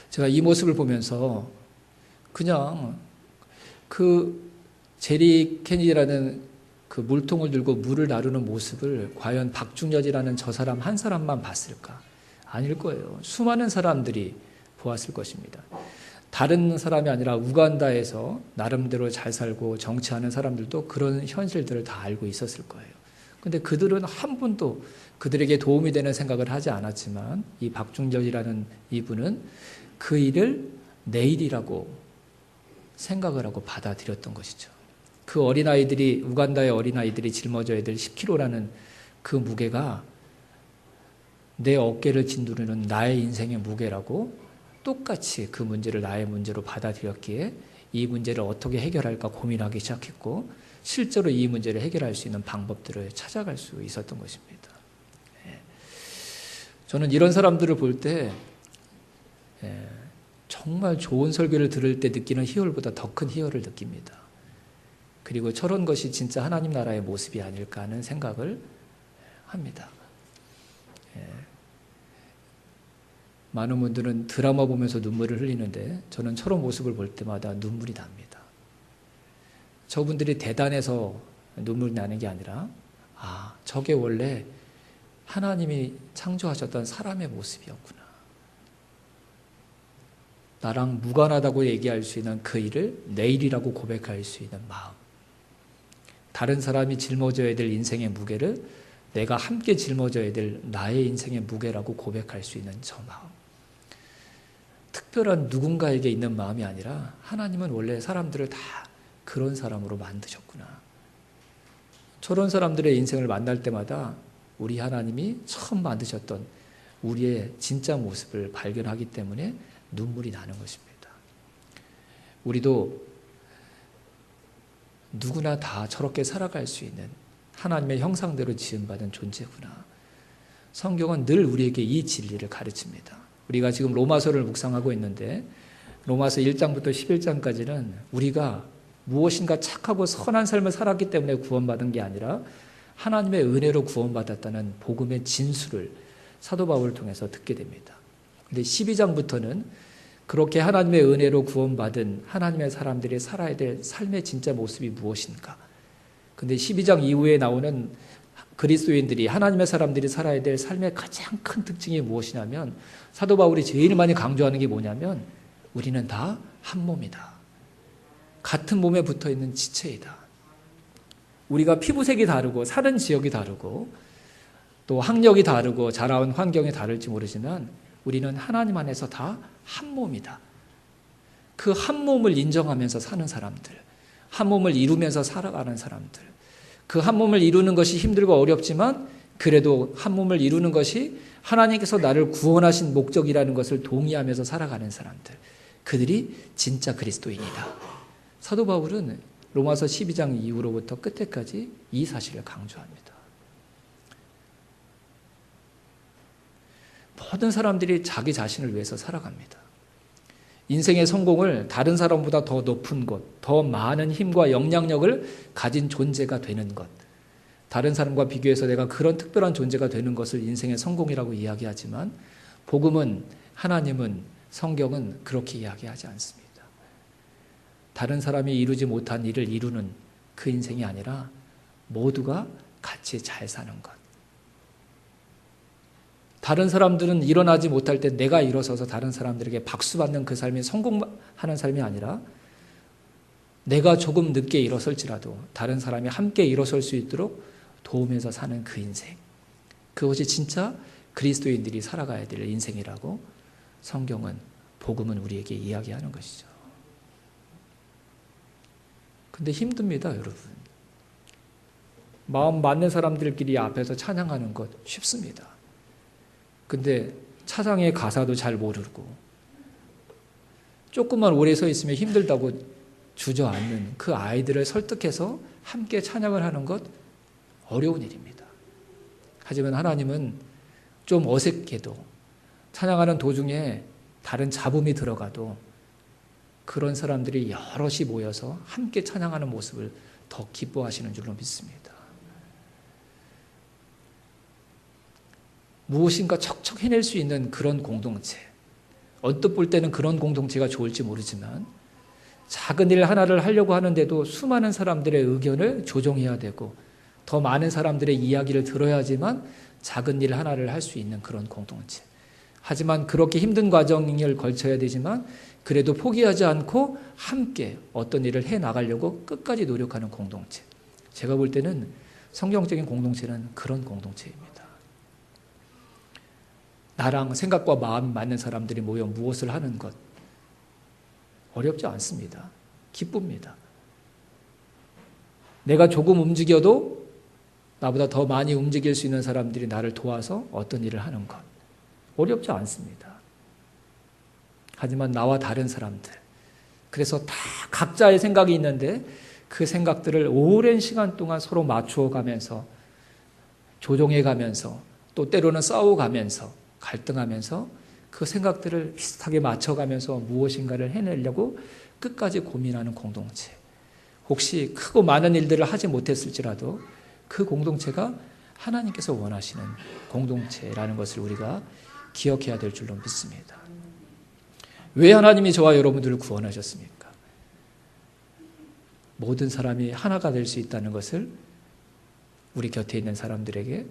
제가 이 모습을 보면서 그냥 그 제리 케니라는 그 물통을 들고 물을 나르는 모습을 과연 박중렬이라는 저 사람 한 사람만 봤을까? 아닐 거예요. 수많은 사람들이 보았을 것입니다. 다른 사람이 아니라 우간다에서 나름대로 잘 살고 정치하는 사람들도 그런 현실들을 다 알고 있었을 거예요. 근데 그들은 한 분도 그들에게 도움이 되는 생각을 하지 않았지만 이 박중렬이라는 이분은 그 일을 내 일이라고 생각을 하고 받아들였던 것이죠. 그 어린아이들이, 우간다의 어린아이들이 짊어져야 될 10kg라는 그 무게가 내 어깨를 짓누르는 나의 인생의 무게라고 똑같이 그 문제를 나의 문제로 받아들였기에 이 문제를 어떻게 해결할까 고민하기 시작했고 실제로 이 문제를 해결할 수 있는 방법들을 찾아갈 수 있었던 것입니다. 저는 이런 사람들을 볼 때 정말 좋은 설교를 들을 때 느끼는 희열보다 더 큰 희열을 느낍니다. 그리고 저런 것이 진짜 하나님 나라의 모습이 아닐까 하는 생각을 합니다. 많은 분들은 드라마 보면서 눈물을 흘리는데 저는 저런 모습을 볼 때마다 눈물이 납니다. 저분들이 대단해서 눈물이 나는 게 아니라 저게 원래 하나님이 창조하셨던 사람의 모습이었구나. 나랑 무관하다고 얘기할 수 있는 그 일을 내 일이라고 고백할 수 있는 마음. 다른 사람이 짊어져야 될 인생의 무게를 내가 함께 짊어져야 될 나의 인생의 무게라고 고백할 수 있는 저 마음. 특별한 누군가에게 있는 마음이 아니라 하나님은 원래 사람들을 다 그런 사람으로 만드셨구나. 저런 사람들의 인생을 만날 때마다 우리 하나님이 처음 만드셨던 우리의 진짜 모습을 발견하기 때문에 눈물이 나는 것입니다. 우리도 누구나 다 저렇게 살아갈 수 있는 하나님의 형상대로 지음받은 존재구나. 성경은 늘 우리에게 이 진리를 가르칩니다. 우리가 지금 로마서를 묵상하고 있는데 로마서 1장부터 11장까지는 우리가 무엇인가 착하고 선한 삶을 살았기 때문에 구원받은 게 아니라 하나님의 은혜로 구원받았다는 복음의 진수를 사도 바울을 통해서 듣게 됩니다. 근데 12장부터는 그렇게 하나님의 은혜로 구원받은 하나님의 사람들이 살아야 될 삶의 진짜 모습이 무엇인가? 근데 12장 이후에 나오는 그리스도인들이, 하나님의 사람들이 살아야 될 삶의 가장 큰 특징이 무엇이냐면 사도 바울이 제일 많이 강조하는 게 뭐냐면 우리는 다 한 몸이다. 같은 몸에 붙어있는 지체이다. 우리가 피부색이 다르고 사는 지역이 다르고 또 학력이 다르고 자라온 환경이 다를지 모르지만 우리는 하나님 안에서 다 한 몸이다. 그 한 몸을 인정하면서 사는 사람들, 한 몸을 이루면서 살아가는 사람들, 그 한 몸을 이루는 것이 힘들고 어렵지만 그래도 한 몸을 이루는 것이 하나님께서 나를 구원하신 목적이라는 것을 동의하면서 살아가는 사람들, 그들이 진짜 그리스도인이다. 사도 바울은 로마서 12장 이후로부터 끝에까지 이 사실을 강조합니다. 모든 사람들이 자기 자신을 위해서 살아갑니다. 인생의 성공을 다른 사람보다 더 높은 것, 더 많은 힘과 영향력을 가진 존재가 되는 것, 다른 사람과 비교해서 내가 그런 특별한 존재가 되는 것을 인생의 성공이라고 이야기하지만 복음은, 하나님은, 성경은 그렇게 이야기하지 않습니다. 다른 사람이 이루지 못한 일을 이루는 그 인생이 아니라 모두가 같이 잘 사는 것. 다른 사람들은 일어나지 못할 때 내가 일어서서 다른 사람들에게 박수받는 그 삶이 성공하는 삶이 아니라 내가 조금 늦게 일어설지라도 다른 사람이 함께 일어설 수 있도록 도우면서 사는 그 인생. 그것이 진짜 그리스도인들이 살아가야 될 인생이라고 성경은, 복음은 우리에게 이야기하는 것이죠. 근데 힘듭니다, 여러분. 마음 맞는 사람들끼리 앞에서 찬양하는 것 쉽습니다. 근데 찬양의 가사도 잘 모르고 조금만 오래 서 있으면 힘들다고 주저앉는 그 아이들을 설득해서 함께 찬양을 하는 것 어려운 일입니다. 하지만 하나님은 좀 어색해도 찬양하는 도중에 다른 잡음이 들어가도 그런 사람들이 여럿이 모여서 함께 찬양하는 모습을 더 기뻐하시는 줄로 믿습니다. 무엇인가 척척 해낼 수 있는 그런 공동체, 언뜻 볼 때는 그런 공동체가 좋을지 모르지만 작은 일 하나를 하려고 하는데도 수많은 사람들의 의견을 조정해야 되고 더 많은 사람들의 이야기를 들어야지만 작은 일 하나를 할 수 있는 그런 공동체. 하지만 그렇게 힘든 과정을 걸쳐야 되지만 그래도 포기하지 않고 함께 어떤 일을 해 나가려고 끝까지 노력하는 공동체. 제가 볼 때는 성경적인 공동체는 그런 공동체입니다. 나랑 생각과 마음이 맞는 사람들이 모여 무엇을 하는 것 어렵지 않습니다. 기쁩니다. 내가 조금 움직여도 나보다 더 많이 움직일 수 있는 사람들이 나를 도와서 어떤 일을 하는 것 어렵지 않습니다. 하지만 나와 다른 사람들, 그래서 다 각자의 생각이 있는데 그 생각들을 오랜 시간 동안 서로 맞추어가면서 조정해가면서 또 때로는 싸워가면서 갈등하면서 그 생각들을 비슷하게 맞춰가면서 무엇인가를 해내려고 끝까지 고민하는 공동체. 혹시 크고 많은 일들을 하지 못했을지라도 그 공동체가 하나님께서 원하시는 공동체라는 것을 우리가 기억해야 될 줄로 믿습니다. 왜 하나님이 저와 여러분들을 구원하셨습니까? 모든 사람이 하나가 될 수 있다는 것을 우리 곁에 있는 사람들에게,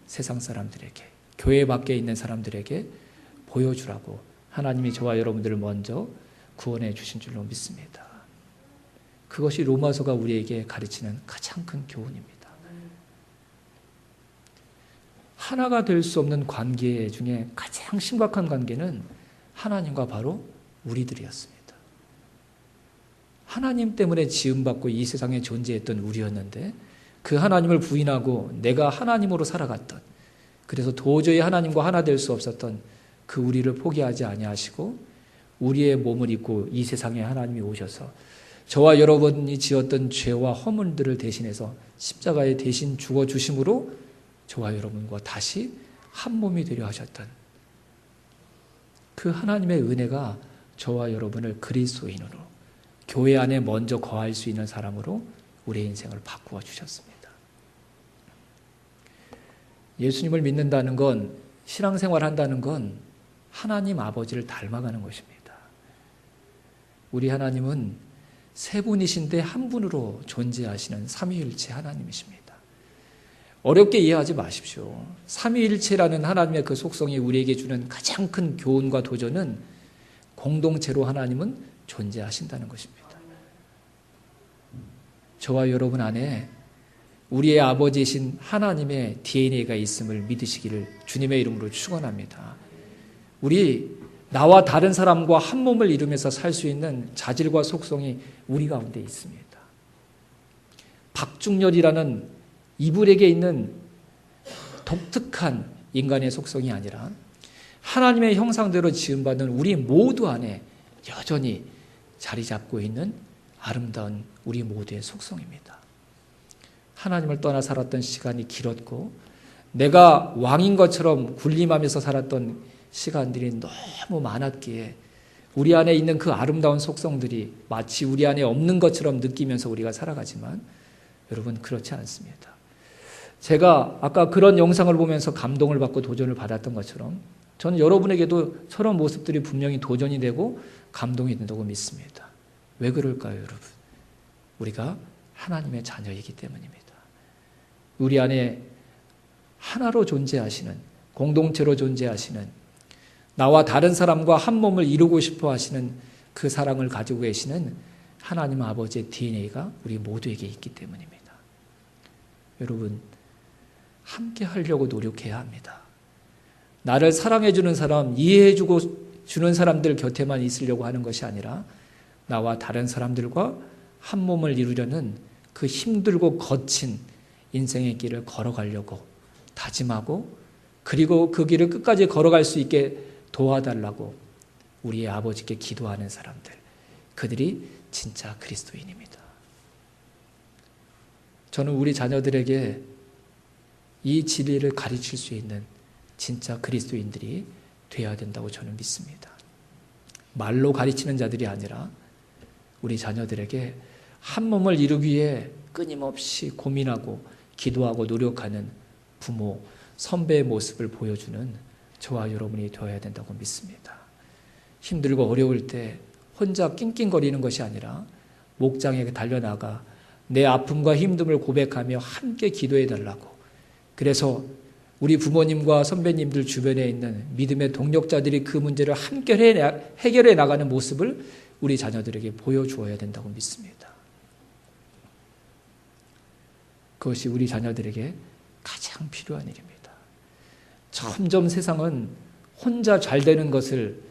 세상 사람들에게, 교회 밖에 있는 사람들에게 보여주라고 하나님이 저와 여러분들을 먼저 구원해 주신 줄로 믿습니다. 그것이 로마서가 우리에게 가르치는 가장 큰 교훈입니다. 하나가 될 수 없는 관계 중에 가장 심각한 관계는 하나님과 바로 우리들이었습니다. 하나님 때문에 지음받고 이 세상에 존재했던 우리였는데 그 하나님을 부인하고 내가 하나님으로 살아갔던, 그래서 도저히 하나님과 하나 될 수 없었던 그 우리를 포기하지 아니하시고 우리의 몸을 입고 이 세상에 하나님이 오셔서 저와 여러분이 지었던 죄와 허물들을 대신해서 십자가에 대신 죽어주심으로 저와 여러분과 다시 한 몸이 되려 하셨던 그 하나님의 은혜가 저와 여러분을 그리스도인으로, 교회 안에 먼저 거할 수 있는 사람으로 우리의 인생을 바꾸어 주셨습니다. 예수님을 믿는다는 건, 신앙생활 한다는 건 하나님 아버지를 닮아가는 것입니다. 우리 하나님은 세 분이신데 한 분으로 존재하시는 삼위일체 하나님이십니다. 어렵게 이해하지 마십시오. 삼위일체라는 하나님의 그 속성이 우리에게 주는 가장 큰 교훈과 도전은 공동체로 하나님은 존재하신다는 것입니다. 저와 여러분 안에 우리의 아버지이신 하나님의 DNA가 있음을 믿으시기를 주님의 이름으로 축원합니다. 우리 나와 다른 사람과 한 몸을 이루면서 살 수 있는 자질과 속성이 우리 가운데 있습니다. 박중렬이라는 이불에게 있는 독특한 인간의 속성이 아니라 하나님의 형상대로 지음받은 우리 모두 안에 여전히 자리 잡고 있는 아름다운 우리 모두의 속성입니다. 하나님을 떠나 살았던 시간이 길었고 내가 왕인 것처럼 군림하면서 살았던 시간들이 너무 많았기에 우리 안에 있는 그 아름다운 속성들이 마치 우리 안에 없는 것처럼 느끼면서 우리가 살아가지만 여러분, 그렇지 않습니다. 제가 아까 그런 영상을 보면서 감동을 받고 도전을 받았던 것처럼 저는 여러분에게도 저런 모습들이 분명히 도전이 되고 감동이 된다고 믿습니다. 왜 그럴까요, 여러분? 우리가 하나님의 자녀이기 때문입니다. 우리 안에 하나로 존재하시는, 공동체로 존재하시는, 나와 다른 사람과 한 몸을 이루고 싶어 하시는 그 사랑을 가지고 계시는 하나님 아버지의 DNA가 우리 모두에게 있기 때문입니다. 여러분, 함께 하려고 노력해야 합니다. 나를 사랑해주는 사람, 이해해주고 주는 사람들 곁에만 있으려고 하는 것이 아니라 나와 다른 사람들과 한 몸을 이루려는 그 힘들고 거친 인생의 길을 걸어가려고 다짐하고, 그리고 그 길을 끝까지 걸어갈 수 있게 도와달라고 우리의 아버지께 기도하는 사람들, 그들이 진짜 그리스도인입니다. 저는 우리 자녀들에게 이 진리를 가르칠 수 있는 진짜 그리스도인들이 되어야 된다고 저는 믿습니다. 말로 가르치는 자들이 아니라 우리 자녀들에게 한 몸을 이루기 위해 끊임없이 고민하고 기도하고 노력하는 부모, 선배의 모습을 보여주는 저와 여러분이 되어야 된다고 믿습니다. 힘들고 어려울 때 혼자 낑낑거리는 것이 아니라 목장에 달려나가 내 아픔과 힘듦을 고백하며 함께 기도해 달라고. 그래서 우리 부모님과 선배님들 주변에 있는 믿음의 동력자들이 그 문제를 함께 해결해 나가는 모습을 우리 자녀들에게 보여주어야 된다고 믿습니다. 그것이 우리 자녀들에게 가장 필요한 일입니다. 점점 세상은 혼자 잘 되는 것을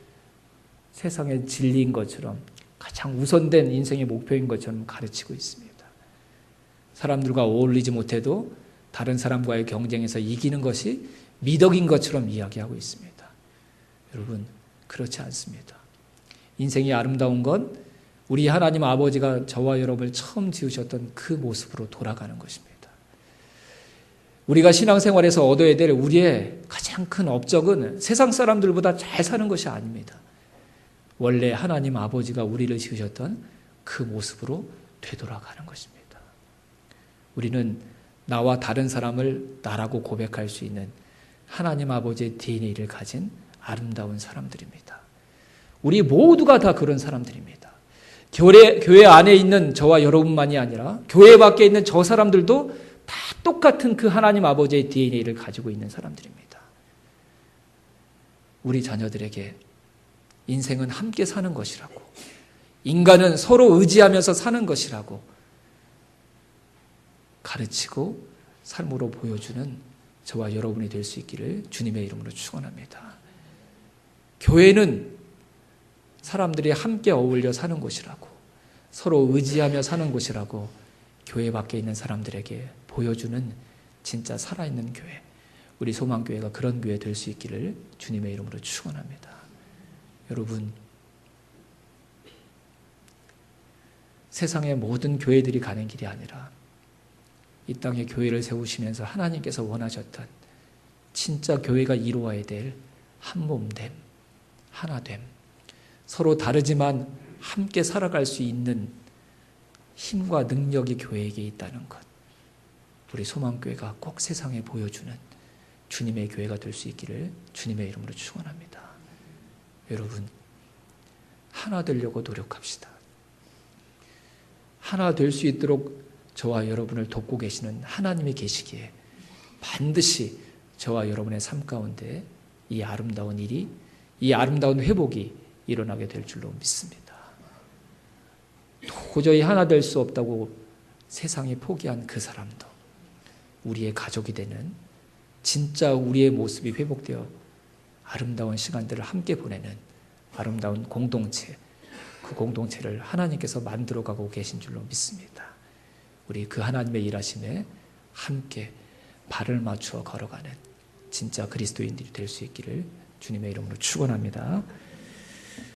세상의 진리인 것처럼 가장 우선된 인생의 목표인 것처럼 가르치고 있습니다. 사람들과 어울리지 못해도 다른 사람과의 경쟁에서 이기는 것이 미덕인 것처럼 이야기하고 있습니다. 여러분, 그렇지 않습니다. 인생이 아름다운 건 우리 하나님 아버지가 저와 여러분을 처음 지으셨던 그 모습으로 돌아가는 것입니다. 우리가 신앙생활에서 얻어야 될 우리의 가장 큰 업적은 세상 사람들보다 잘 사는 것이 아닙니다. 원래 하나님 아버지가 우리를 지으셨던 그 모습으로 되돌아가는 것입니다. 우리는 나와 다른 사람을 나라고 고백할 수 있는 하나님 아버지의 DNA를 가진 아름다운 사람들입니다. 우리 모두가 다 그런 사람들입니다. 교회 안에 있는 저와 여러분만이 아니라 교회 밖에 있는 저 사람들도 다 똑같은 그 하나님 아버지의 DNA를 가지고 있는 사람들입니다. 우리 자녀들에게 인생은 함께 사는 것이라고, 인간은 서로 의지하면서 사는 것이라고 가르치고 삶으로 보여주는 저와 여러분이 될 수 있기를 주님의 이름으로 축원합니다. 교회는 사람들이 함께 어울려 사는 곳이라고, 서로 의지하며 사는 곳이라고 교회 밖에 있는 사람들에게 보여주는 진짜 살아있는 교회, 우리 소망교회가 그런 교회 될 수 있기를 주님의 이름으로 축원합니다. 여러분, 세상의 모든 교회들이 가는 길이 아니라 이 땅에 교회를 세우시면서 하나님께서 원하셨던 진짜 교회가 이루어야 될 한 몸됨, 하나됨, 서로 다르지만 함께 살아갈 수 있는 힘과 능력이 교회에게 있다는 것, 우리 소망교회가 꼭 세상에 보여주는 주님의 교회가 될 수 있기를 주님의 이름으로 축원합니다. 여러분, 하나 되려고 노력합시다. 하나 될 수 있도록 저와 여러분을 돕고 계시는 하나님이 계시기에 반드시 저와 여러분의 삶 가운데 이 아름다운 일이, 이 아름다운 회복이 일어나게 될 줄로 믿습니다. 도저히 하나 될 수 없다고 세상이 포기한 그 사람도 우리의 가족이 되는, 진짜 우리의 모습이 회복되어 아름다운 시간들을 함께 보내는 아름다운 공동체, 그 공동체를 하나님께서 만들어가고 계신 줄로 믿습니다. 우리 그 하나님의 일하심에 함께 발을 맞추어 걸어가는 진짜 그리스도인들이 될 수 있기를 주님의 이름으로 축원합니다.